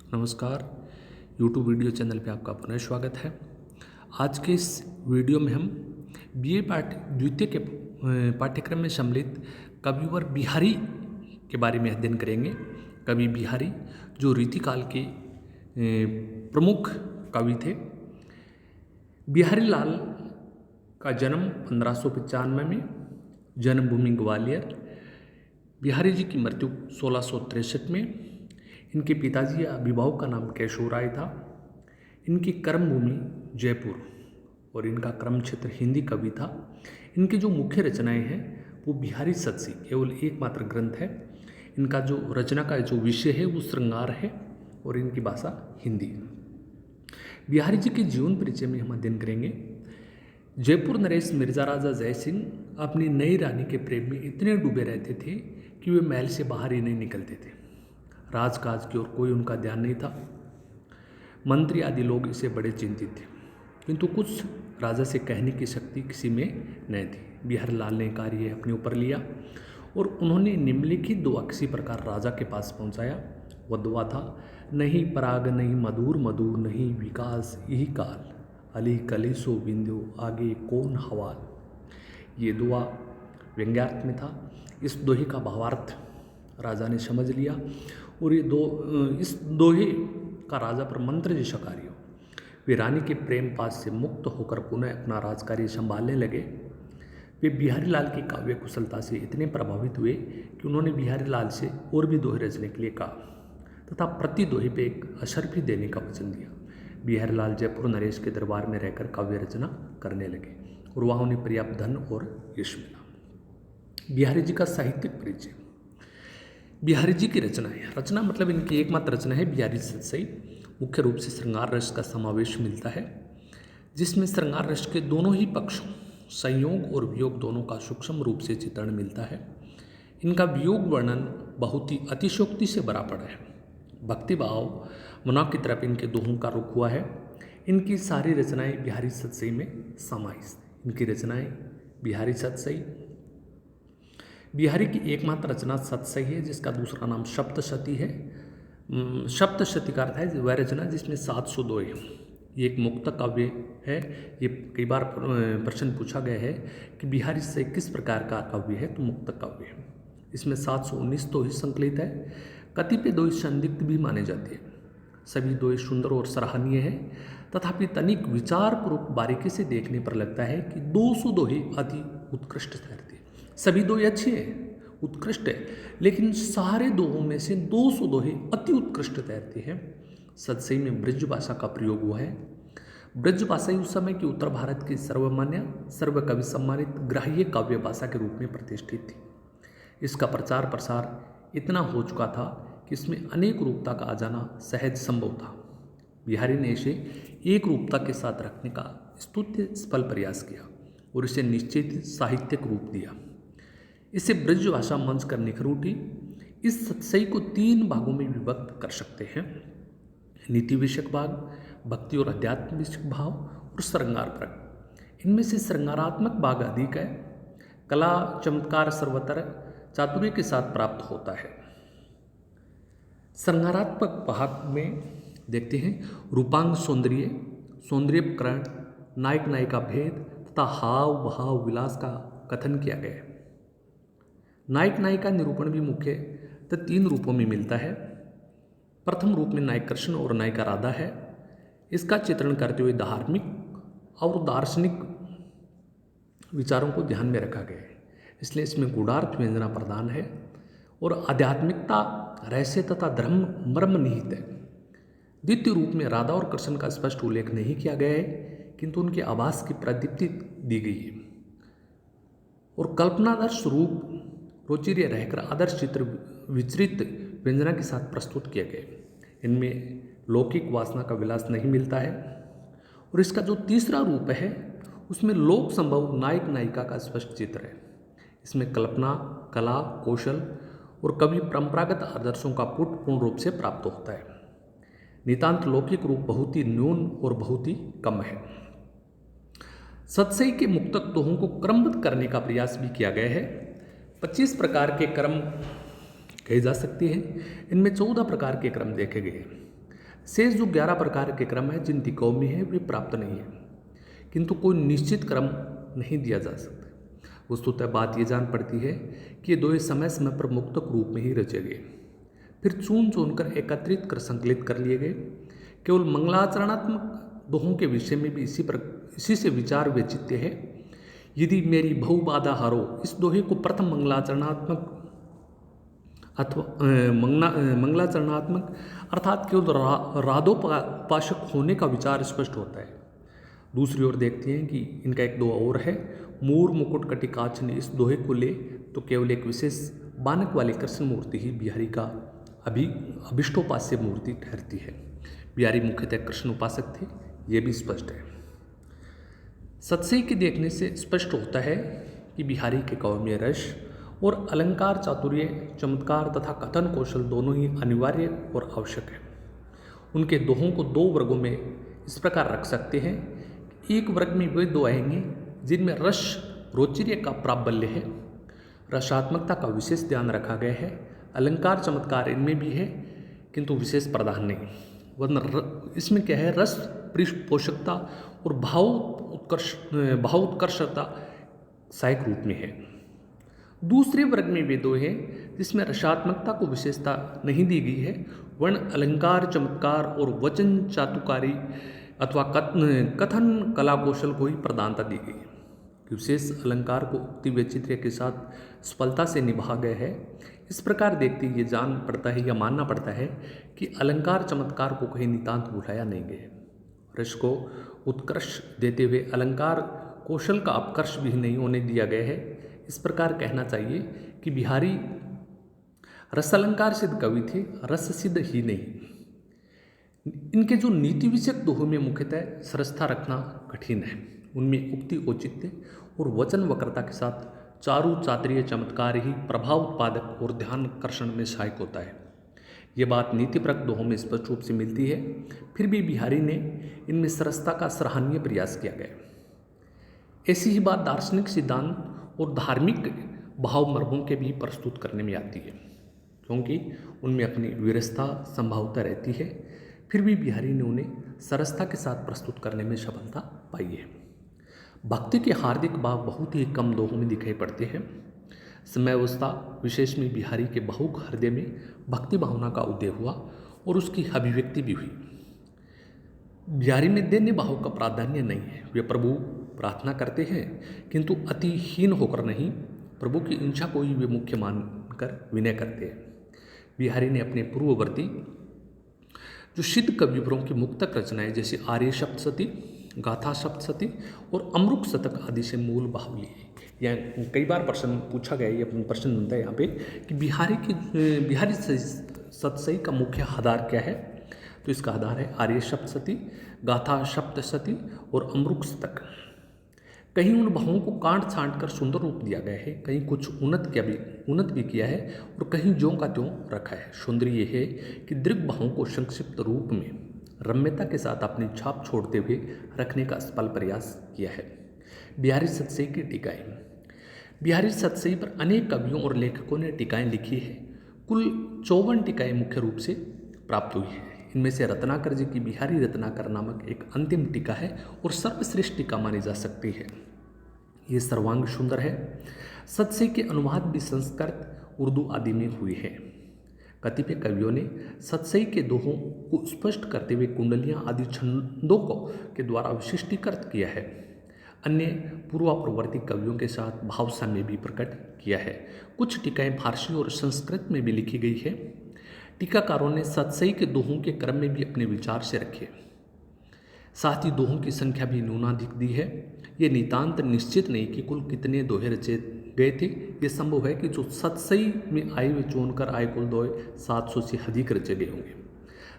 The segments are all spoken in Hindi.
नमस्कार। YouTube वीडियो चैनल पे आपका पुनः स्वागत है। आज के इस वीडियो में हम बीए द्वितीय के पाठ्यक्रम में सम्मिलित कविवर बिहारी के बारे में अध्ययन करेंगे। कवि बिहारी जो रीतिकाल के प्रमुख कवि थे। बिहारी लाल का जन्म 1595 में, जन्मभूमि ग्वालियर। बिहारी जी की मृत्यु 1663 में। इनके पिताजी या अभिभावक का नाम केशव राय था। इनकी कर्मभूमि जयपुर और इनका कर्म क्षेत्र हिंदी कवि था। इनकी जो मुख्य रचनाएं हैं वो बिहारी सत्सी केवल एकमात्र ग्रंथ है। इनका जो रचना का जो विषय है वो श्रृंगार है और इनकी भाषा हिंदी। बिहारी जी के जीवन परिचय में हम अध्ययन करेंगे। जयपुर नरेश मिर्जा राजा जय सिंह अपनी नई रानी के प्रेम में इतने डूबे रहते थे कि वे महल से बाहर ही नहीं निकलते थे। राजकाज की ओर कोई उनका ध्यान नहीं था। मंत्री आदि लोग इसे बड़े चिंतित थे, किंतु कुछ राजा से कहने की शक्ति किसी में नहीं थी। बिहारी लाल ने कार्य अपने ऊपर लिया और उन्होंने निम्नलिखित दुआ किसी प्रकार राजा के पास पहुंचाया। वह दुआ था, नहीं पराग नहीं मधुर मधुर नहीं विकास यही काल, अली कली सो बिंदु आगे कौन हवाल। ये दुआ व्यंग्यार्थ में था। इस दोहे का भावार्थ राजा ने समझ लिया और इस दोहे का राजा पर मंत्र जैसा कार्य हो। वे रानी के प्रेम पास से मुक्त होकर पुनः अपना राजकार्य संभालने लगे। वे बिहारी लाल की काव्य कुशलता से इतने प्रभावित हुए कि उन्होंने बिहारी लाल से और भी दोहे रचने के लिए कहा तथा प्रति दोहे पे एक असर भी देने का वचन दिया। बिहारी लाल जयपुर नरेश के दरबार में रहकर काव्य रचना करने लगे और वहाँ उन्हें पर्याप्त धन और यश मिला। बिहारी जी का साहित्यिक परिचय। बिहारी जी की रचना मतलब इनकी एकमात्र रचना है बिहारी सतसई। मुख्य रूप से श्रृंगार रस का समावेश मिलता है, जिसमें श्रृंगार रस के दोनों ही पक्षों संयोग और वियोग दोनों का सूक्ष्म रूप से चित्रण मिलता है। इनका वियोग वर्णन बहुत ही अतिशयोक्ति से भरा पड़ा है। भक्ति भाव मना की तरफ इनके दोहों का रुख हुआ है। इनकी सारी रचनाएं बिहारी सतसई में समाहित। इनकी रचनाएं बिहारी सतसई। बिहारी की एकमात्र रचना सतसई है, जिसका दूसरा नाम सप्तशती है। सप्तशती का अर्थ है वह रचना जिसमें 700 दोहे हैं। ये एक मुक्त काव्य है। ये कई बार प्रश्न पूछा गया है कि बिहारी से किस प्रकार का काव्य है, तो मुक्त काव्य है। इसमें 719 दोहे संकलित है। कतिपय दोहे संदिग्ध भी माने जाते हैं। सभी दोहे सुंदर और सराहनीय है, तथापि तनिक विचारपूर्वक बारीकी से देखने पर लगता है कि 200 दोहे अति उत्कृष्ट ठहरते हैं। सभी दोहे अच्छे हैं, उत्कृष्ट है, लेकिन सारे दोहों में से 200 दोहे अति उत्कृष्ट ठहरते हैं। सतसई में ब्रज भाषा का प्रयोग हुआ है। ब्रज भाषा ही उस समय की उत्तर भारत की सर्वमान्य सर्वकवि सम्मानित ग्राह्य काव्य भाषा के रूप में प्रतिष्ठित थी। इसका प्रचार प्रसार इतना हो चुका था कि इसमें अनेक रूपता का आ जाना सहज संभव था। बिहारी ने इसे एक रूपता के साथ रखने का स्तुत्य सफल प्रयास किया और इसे निश्चित साहित्यिक रूप दिया। इसे ब्रज भाषा मंच कर निखर उठी। इस सतसई को 3 भागों में विभक्त कर सकते हैं: नीति विषयक भाग, भक्ति और अध्यात्म विषयक भाव और श्रृंगार परक। इनमें से श्रृंगारात्मक भाग अधिक है। कला चमत्कार सर्वत्र चातुर्य के साथ प्राप्त होता है। श्रृंगारात्मक भाग में देखते हैं रूपांग सौंदर्यकरण, नायक नायिका भेद तथा हाव भाव विलास का कथन किया गया है। नायक नायिका निरूपण भी मुख्य 3 रूपों में मिलता है। प्रथम रूप में नायक कृष्ण और नायिका राधा है। इसका चित्रण करते हुए धार्मिक और दार्शनिक विचारों को ध्यान में रखा गया है, इसलिए इसमें गूढ़ार्थ व्यंजना प्रदान है और आध्यात्मिकता, रहस्य तथा धर्म मर्म निहित है। द्वितीय रूप में राधा और कृष्ण का स्पष्ट उल्लेख नहीं किया गया है, किंतु उनके आभास की प्रदीप्ति दी गई है और कल्पनादर्श रूप रोचिर्य रहकर आदर्श चित्र विचरित व्यंजना के साथ प्रस्तुत किए गए। इनमें लौकिक वासना का विलास नहीं मिलता है। और इसका जो तीसरा रूप है उसमें लोक संभव नायक नायिका का स्पष्ट चित्र है। इसमें कल्पना, कला, कौशल और कवि परंपरागत आदर्शों का पुट पूर्ण रूप से प्राप्त होता है। नितांत लौकिक रूप बहुत ही न्यून और बहुत ही कम है। सतसई के मुक्तक दोहों को क्रमबद्ध करने का प्रयास भी किया गया है। 25 प्रकार के क्रम कहे जा सकते हैं। इनमें 14 प्रकार के क्रम देखे गए। शेष जो 11 प्रकार के क्रम है जिन टीकाओं में है वे प्राप्त नहीं है, किंतु कोई निश्चित क्रम नहीं दिया जा सकता। वस्तुतः बात ये जान पड़ती है कि ये दोहे समय समय पर मुक्तक रूप में ही रचे गए, फिर चुन चुन कर एकत्रित कर संकलित कर लिए गए। केवल मंगलाचरणात्मक दोहों के विषय में भी इसी से विचार वैचित्य है। यदि मेरी बहुबाधा हारो, इस दोहे को प्रथम मंगलाचरणात्मक अथवा मंगलाचरणात्मक अर्थात केवल राधोपासक होने का विचार स्पष्ट होता है। दूसरी ओर देखते हैं कि इनका एक दो और है। मूर मुकुट कटिकाच ने इस दोहे को ले तो केवल एक विशेष बानक वाली कृष्ण मूर्ति ही बिहारी का अभिष्टोपास्य मूर्ति ठहरती है। बिहारी मुख्यतः कृष्ण उपासक थे, ये भी स्पष्ट है। सत्सई के देखने से स्पष्ट होता है कि बिहारी के काव्य में रस और अलंकार, चातुर्य, चमत्कार तथा कथन कौशल दोनों ही अनिवार्य और आवश्यक है। उनके दोहों को दो वर्गों में इस प्रकार रख सकते हैं। एक वर्ग में वे दो आएंगे जिनमें रस रोचिर्य का प्राबल्य है, रसात्मकता का विशेष ध्यान रखा गया है। अलंकार चमत्कार इनमें भी है किंतु विशेष प्राधान्य नहीं, वरना इसमें क्या है, रस पृष्ठपोषकता और भाव उत्कर्षता सहायक रूप में है। दूसरे वर्ग में वे दो हैं जिसमें रसात्मकता को विशेषता नहीं दी गई है, वर्ण अलंकार चमत्कार और वचन चातुकारी अथवा कथन कला कौशल को ही प्रधानता दी गई है। विशेष अलंकार को उक्ति वैचित्र्य के साथ सफलता से निभा गया है। इस प्रकार देखते ये जान पड़ता है या मानना पड़ता है कि अलंकार चमत्कार को कहीं नितांत भुलाया नहीं गया। रस को उत्कर्ष देते हुए अलंकार कौशल का अपकर्ष भी नहीं होने दिया गया है। इस प्रकार कहना चाहिए कि बिहारी रसालंकार सिद्ध कवि थे, रस सिद्ध ही नहीं। इनके जो नीति विषयक दोहों में मुख्यतः सरसता रखना कठिन है। उनमें उक्ति औचित्य और वचन वक्रता के साथ चारु चातुर्य चमत्कार ही प्रभाव उत्पादक और ध्यान कर्षण में सहायक होता है। ये बात नीतिपरक दोहों में स्पष्ट रूप से मिलती है। फिर भी बिहारी ने इनमें सरसता का सराहनीय प्रयास किया गया। ऐसी ही बात दार्शनिक सिद्धांत और धार्मिक भाव मर्मों के भी प्रस्तुत करने में आती है, क्योंकि उनमें अपनी विरसता संभावता रहती है। फिर भी बिहारी ने उन्हें सरसता के साथ प्रस्तुत करने में सफलता पाई है। भक्ति के हार्दिक भाव बहुत ही कम दोहों में दिखाई पड़ते हैं। समयावस्था विशेष में बिहारी के बहुक हृदय में भक्ति भावना का उदय हुआ और उसकी अभिव्यक्ति भी हुई। बिहारी में दैन्य भाव का प्राधान्य नहीं है। वे प्रभु प्रार्थना करते हैं किंतु अतिहीन होकर नहीं, प्रभु की इच्छा को ही वे मुख्य मानकर विनय करते हैं। बिहारी ने अपने पूर्ववर्ती जो सिद्ध कविवरों की मुक्तक रचनाएं जैसे आर्य सप्तशती, गाथा सप्तशती और अमरुक शतक आदि से मूल भाव लिए। या कई बार प्रश्न पूछा गया, ये प्रश्न बनता है यहाँ पे कि बिहारी सतसई का मुख्य आधार क्या है। तो इसका आधार है आर्य सप्तशती, गाथा सप्तशती और अमरुक शतक। कहीं उन भावों को काट छांट कर सुंदर रूप दिया गया है, कहीं कुछ उन्नत भी किया है और कहीं ज्यों का त्यों रखा है। सौंदर्य ये है कि दीर्घ भावों को संक्षिप्त रूप में रम्यता के साथ अपनी छाप छोड़ते हुए रखने का सफल प्रयास किया है। बिहारी सतसई की टीकाएं। बिहारी सतसई पर अनेक कवियों और लेखकों ने टीकाएं लिखी है। कुल 54 टीकाएं मुख्य रूप से प्राप्त हुई है। इनमें से रत्नाकर जी की बिहारी रत्नाकर नामक एक अंतिम टीका है और सर्वश्रेष्ठ टीका मानी जा सकती है। ये सर्वांग सुंदर है। सतसई के अनुवाद भी संस्कृत, उर्दू आदि में हुए हैं। कतिपय कवियों ने सतसई के दोहों को स्पष्ट करते हुए कुंडलियाँ आदि छंदों के द्वारा विशिष्टीकृत किया है। अन्य पूर्वाप्रवर्ती कवियों के साथ भाव साम्य भी प्रकट किया है। कुछ टीकाएं फारसी और संस्कृत में भी लिखी गई है। टीकाकारों ने सतसई के दोहों के क्रम में भी अपने विचार से रखे, साथ ही दोहों की संख्या भी न्यूनाधिक दी है। ये नितांत निश्चित नहीं कि कुल कितने दोहे रचे गए थे। ये संभव है कि जो सतसई में आए वे चुनकर आए कुल दोहे 700 से अधिक रचे गए होंगे।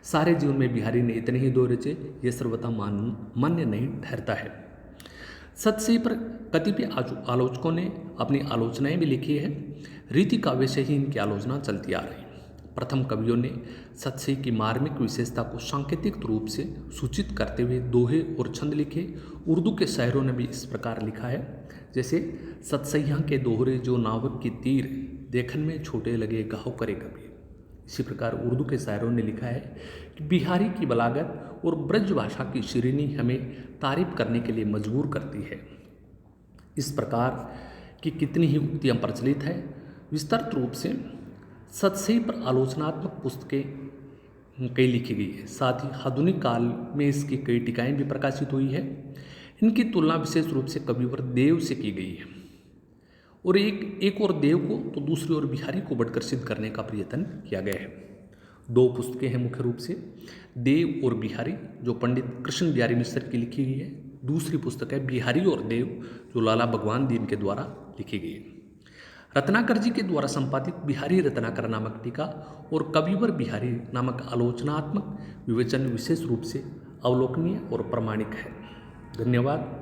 सारे जीवन में बिहारी ने इतने ही दोहे रचे, ये सर्वथा मान्य नहीं ठहरता है। सतसई पर कतिपय आलोचकों ने अपनी आलोचनाएं भी लिखी है। रीति काव्य से ही इनकी आलोचना चलती आ रही। प्रथम कवियों ने सतसई की मार्मिक विशेषता को सांकेतिक रूप से सूचित करते हुए दोहे और छंद लिखे। उर्दू के शायरों ने भी इस प्रकार लिखा है, जैसे सतसैया के दोहरे जो नावक की तीर देखन में छोटे लगे गाँव करे कबीर। इसी प्रकार उर्दू के शायरों ने लिखा है कि बिहारी की बलागत और ब्रज भाषा की शीरीनी हमें तारीफ करने के लिए मजबूर करती है। इस प्रकार की कितनी ही उक्तियाँ प्रचलित है। विस्तृत रूप से सतसई पर आलोचनात्मक पुस्तकें कई लिखी गई है। साथ ही आधुनिक काल में इसकी कई टीकाएँ भी प्रकाशित हुई है। इनकी तुलना विशेष रूप से कविवर देव से की गई है और एक और देव को तो दूसरी ओर बिहारी को बढ़कर सिद्ध करने का प्रयत्न किया गया है। दो पुस्तकें हैं मुख्य रूप से, देव और बिहारी, जो पंडित कृष्ण बिहारी मिश्र की लिखी हुई है। दूसरी पुस्तक है बिहारी और देव, जो लाला भगवान दीन के द्वारा लिखी गई है। रत्नाकर जी के द्वारा संपादित बिहारी रत्नाकर नामक टीका और कविवर बिहारी नामक आलोचनात्मक विवेचन विशेष रूप से अवलोकनीय और प्रामाणिक है। धन्यवाद।